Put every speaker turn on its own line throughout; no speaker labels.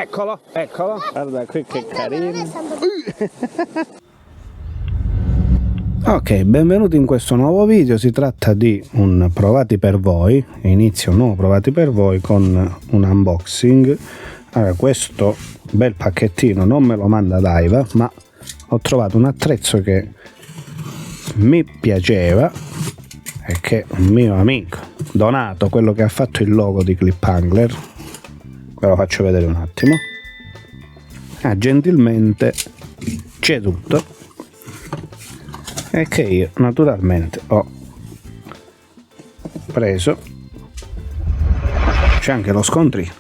Eccolo, eccolo, guarda qui che carino. Ok, benvenuti in questo nuovo video. Si tratta di un provati per voi. Inizio un nuovo provati per voi con un unboxing. Allora, questo bel pacchettino non me lo manda Daiva, ma ho trovato un attrezzo che mi piaceva e che un mio amico Donato, quello che ha fatto il logo di Clipangler, ve lo faccio vedere un attimo, ha gentilmente ceduto e che io naturalmente ho preso. C'è anche lo scontrino,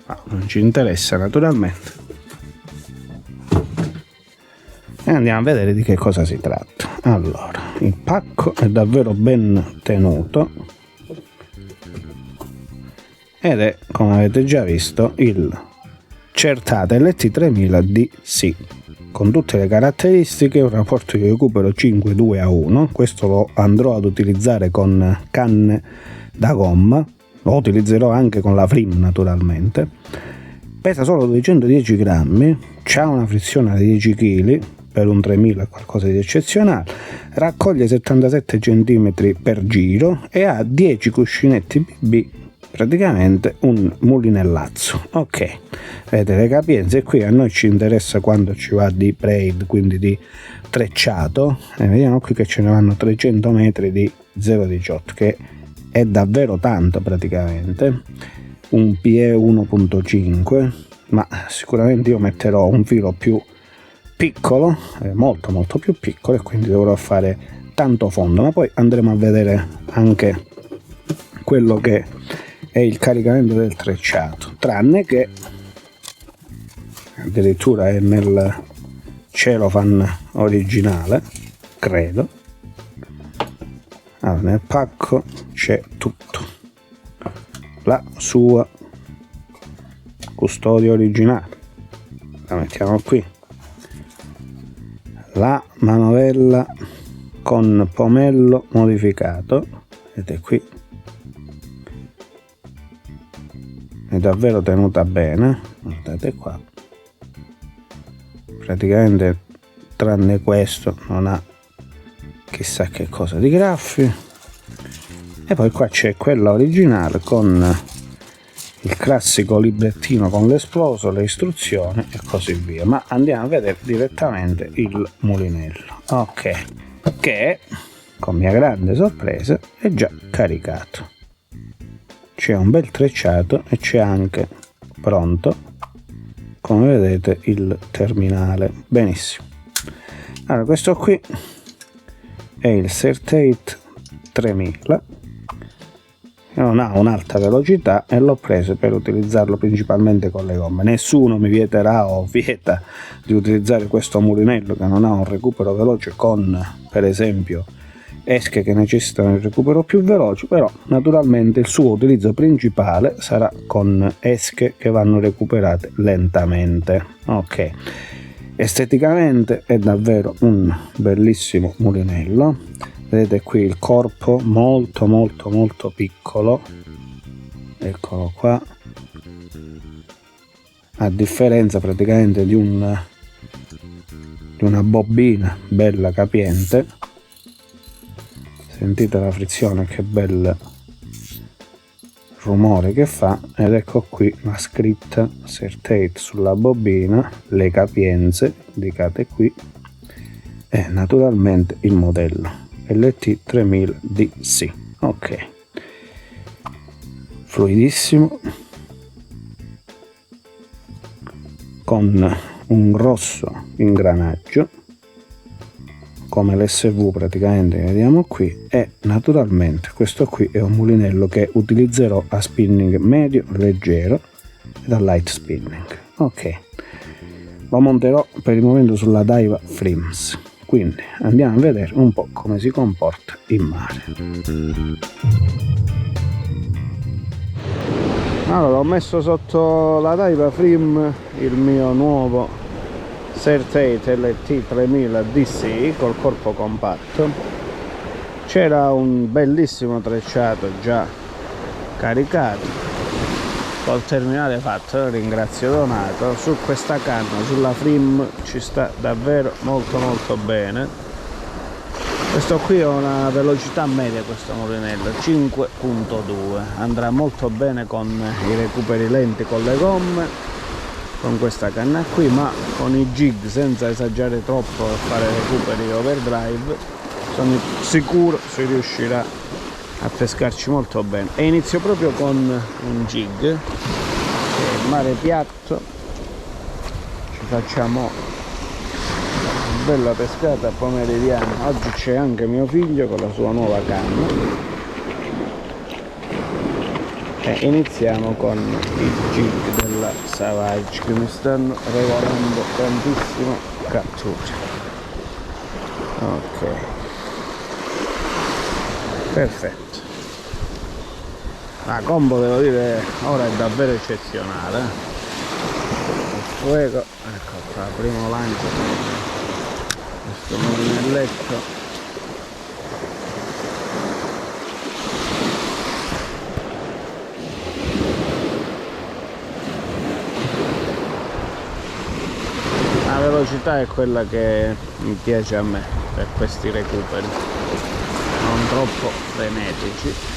ma non ci interessa naturalmente, e andiamo a vedere di che cosa si tratta. Allora, il pacco è davvero ben tenuto ed è, come avete già visto, il Certate LT3000 DC con tutte le caratteristiche, un rapporto di recupero 5:2:1. Questo lo andrò ad utilizzare con canne da gomma, lo utilizzerò anche con la Frim naturalmente. Pesa solo 210 grammi, c'ha una frizione di 10 kg, per un 3000 qualcosa di eccezionale, raccoglie 77 cm per giro e ha 10 cuscinetti BB, praticamente un mulinellazzo. Ok, vedete le capienze. Qui a noi ci interessa quando ci va di braid, quindi di trecciato, e vediamo qui che ce ne vanno 300 metri di 0,18, che è davvero tanto praticamente, un PE 1.5, ma sicuramente io metterò un filo più piccolo, molto molto più piccolo, e quindi dovrò fare tanto fondo, ma poi andremo a vedere anche quello che è il caricamento del trecciato, tranne che addirittura è nel cellophane originale, credo. Allora, nel pacco c'è tutto, la sua custodia originale, la mettiamo qui, la manovella con pomello modificato, vedete qui, è davvero tenuta bene, guardate qua, praticamente tranne questo non ha chissà che cosa di graffi. E poi qua c'è quella originale con il classico librettino con l'esploso, le istruzioni e così via, ma andiamo a vedere direttamente il mulinello. Ok, che con mia grande sorpresa è già caricato, c'è un bel trecciato e c'è anche pronto, come vedete, il terminale. Benissimo. Allora, questo qui è il Certate 3000, non ha un'alta velocità e l'ho preso per utilizzarlo principalmente con le gomme. Nessuno mi vieterà o vieta di utilizzare questo mulinello che non ha un recupero veloce con, per esempio, esche che necessitano il recupero più veloce, però naturalmente il suo utilizzo principale sarà con esche che vanno recuperate lentamente. Ok, esteticamente è davvero un bellissimo mulinello. Vedete qui il corpo molto molto molto piccolo, eccolo qua, a differenza praticamente di una bobina bella capiente. Sentite la frizione, che bel rumore che fa, ed ecco qui la scritta Certate sulla bobina, le capienze indicate qui e naturalmente il modello LT3000 DC. Ok, fluidissimo, con un rosso ingranaggio come l'SV praticamente, vediamo qui, e naturalmente questo qui è un mulinello che utilizzerò a spinning medio leggero e a light spinning. Ok, lo monterò per il momento sulla Daiwa Frims, quindi andiamo a vedere un po' come si comporta in mare. Allora, ho messo sotto la Daiwa Frim il mio nuovo Certate LT3000 DC col corpo compatto. C'era un bellissimo trecciato già caricato, col terminale fatto. Ringrazio Donato. Su questa canna, sulla Frim, ci sta davvero molto bene. Questo qui ha una velocità media, questo mulinello 5.2, andrà molto bene con i recuperi lenti con le gomme, con questa canna qui, ma con i jig, senza esagerare troppo e fare recuperi overdrive, sono sicuro si riuscirà a pescarci molto bene. E inizio proprio con un jig, che è il mare piatto. Ci facciamo una bella pescata pomeridiana. Oggi c'è anche mio figlio con la sua nuova canna e iniziamo con i jig della Savage, che mi stanno regalando tantissime catture. Ok, perfetto. La combo, devo dire, ora è davvero eccezionale. Il fuoco, ecco qua, primo lancio, questo mulinelletto. La velocità è quella che mi piace a me per questi recuperi, non troppo frenetici.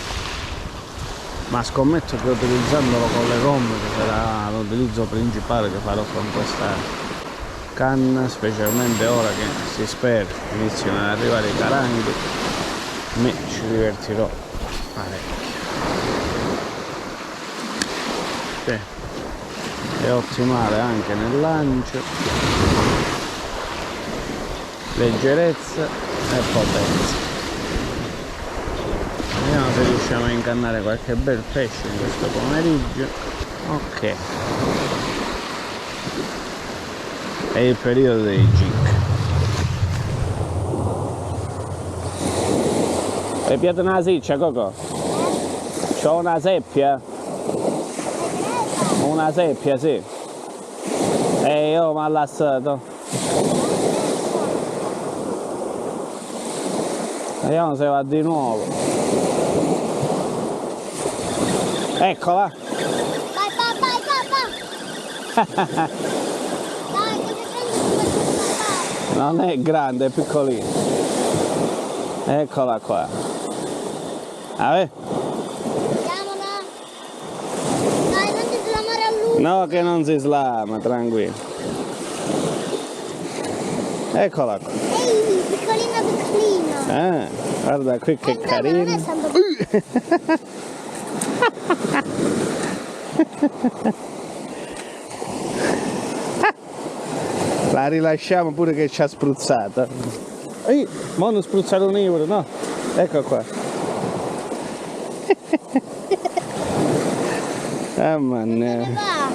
Ma scommetto che utilizzandolo con le gomme, che sarà l'utilizzo principale che farò con questa canna, specialmente ora che si spera iniziano ad arrivare i caranghi, mi ci divertirò parecchio. Sì. È ottimale anche nel lancio, leggerezza e potenza. Vediamo se riusciamo a incannare qualche bel pesce in questo pomeriggio. Ok, è il periodo dei jig. Hai piato una siccia, Coco? C'ho una seppia. Una seppia, sì. E io mi ha lasciato. Vediamo se va di nuovo. Eccola!
Vai papà! Dai, dove prendi papà?
Non è grande, è piccolino. Eccola qua. Vabbè.
Vediamola! Dai, non ti slamare a lui!
No, che non si slama, tranquillo. Eccola qua.
Ehi, piccolina!
Guarda qui che carino.
Non è santo...
La rilasciamo pure che ci ha spruzzata. Ma non spruzzare un euro, no? Ecco qua. Mamma mia.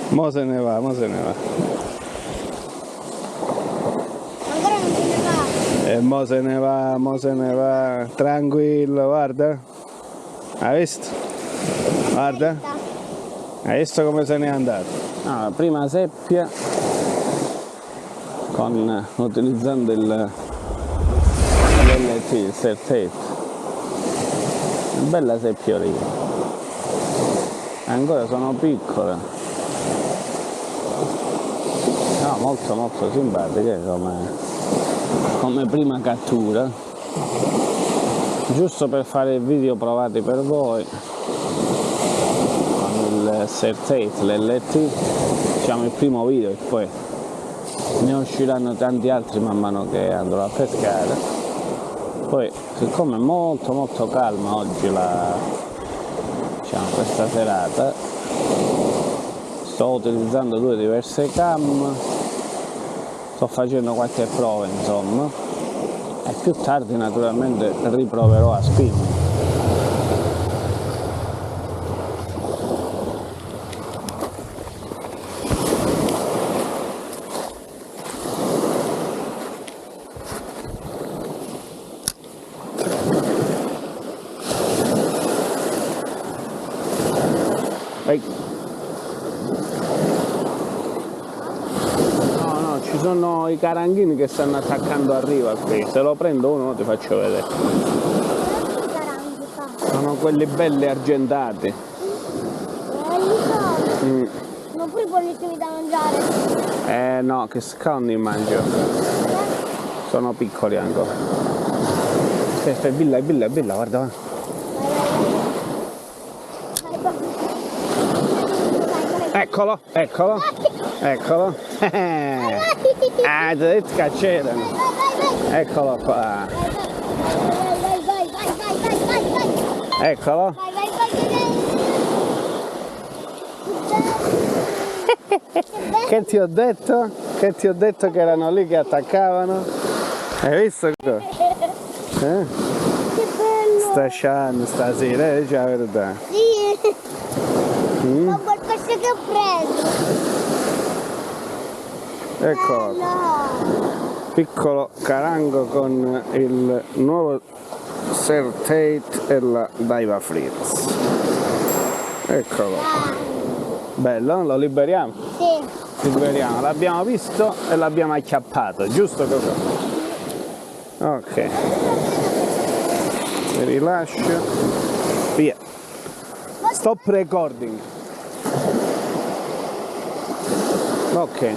Mo se ne va.
Ancora non se ne va.
E mo se ne va. Tranquillo, guarda. Hai visto? Guarda. Hai visto come se n'è andato? No, prima seppia utilizzando l'LT, il Certate. Una bella seppiolina. Ancora sono piccole. No, molto simpatiche come prima cattura. Giusto per fare video provati per voi. Il Certate, l'LT, diciamo il primo video, e poi ne usciranno tanti altri man mano che andrò a pescare. Poi, siccome è molto calma oggi questa serata, sto utilizzando due diverse cam, sto facendo qualche prova, insomma, e più tardi naturalmente riproverò a spinning. No, ci sono i caranghini che stanno attaccando a riva qui. Se lo prendo uno ti faccio vedere. Sono quelli belli argentati.
Non pure i buonissimi da mangiare.
No, che secondi mangio. Sono piccoli ancora. Aspetta, è bella, guarda.
Vai, vai, vai.
Eccolo. Ah, ti ho detto che c'erano.
Vai.
Eccolo qua.
Vai.
Eccolo.
Vai.
Che ti ho detto? Che ti ho detto che erano lì che attaccavano? Hai visto?
Che bello!
Sta sciando stasera, dici la verità.
Sì! Ma quel pesce che ho preso!
Eccolo,
Bello!
piccolo carango con il nuovo Sir Tate e la Daiwa Fritz. Eccolo. Bello, lo liberiamo?
Sì!
Liberiamo, l'abbiamo visto e l'abbiamo acchiappato, giusto così? Ok. Rilascio. Via. Stop recording. Ok.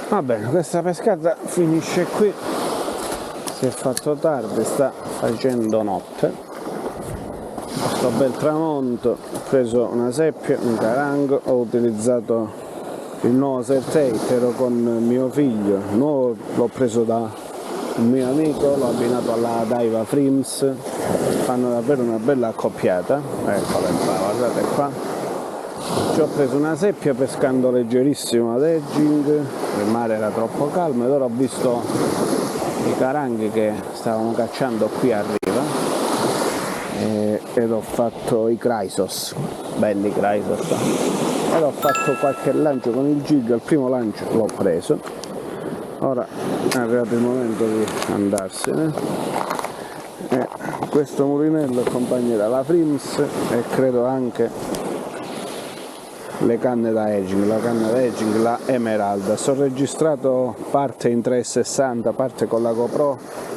Va bene, questa pescata finisce qui. Si è fatto tardi, sta facendo notte. Questo bel tramonto, ho preso una seppia, un carango, ho utilizzato il nuovo Sir Tate, ero con mio figlio, il nuovo l'ho preso da un mio amico, l'ho abbinato alla Daiwa Frims, fanno davvero una bella accoppiata, eccola qua, guardate qua. Ci ho preso una seppia pescando leggerissimo ad edging, il mare era troppo calmo ed ora ho visto i caranghi che stavano cacciando qui a riva ed ho fatto i Chrysos, belli Chrysos, ed ho fatto qualche lancio con il jig, al primo lancio l'ho preso, ora è arrivato il momento di andarsene e questo mulinello accompagnerà la Frims e credo anche le canne da edging, la canna da edging, la Emerald. Ho registrato parte in 360, parte con la GoPro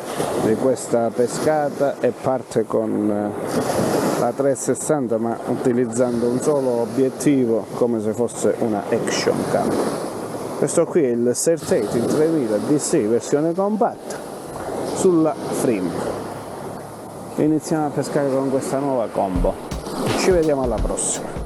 di questa pescata e parte con la 360 ma utilizzando un solo obiettivo come se fosse una action cam. Questo qui è il Sir Tate in 3000 DC versione compatta sulla Frim. Iniziamo a pescare con questa nuova combo. Ci vediamo alla prossima.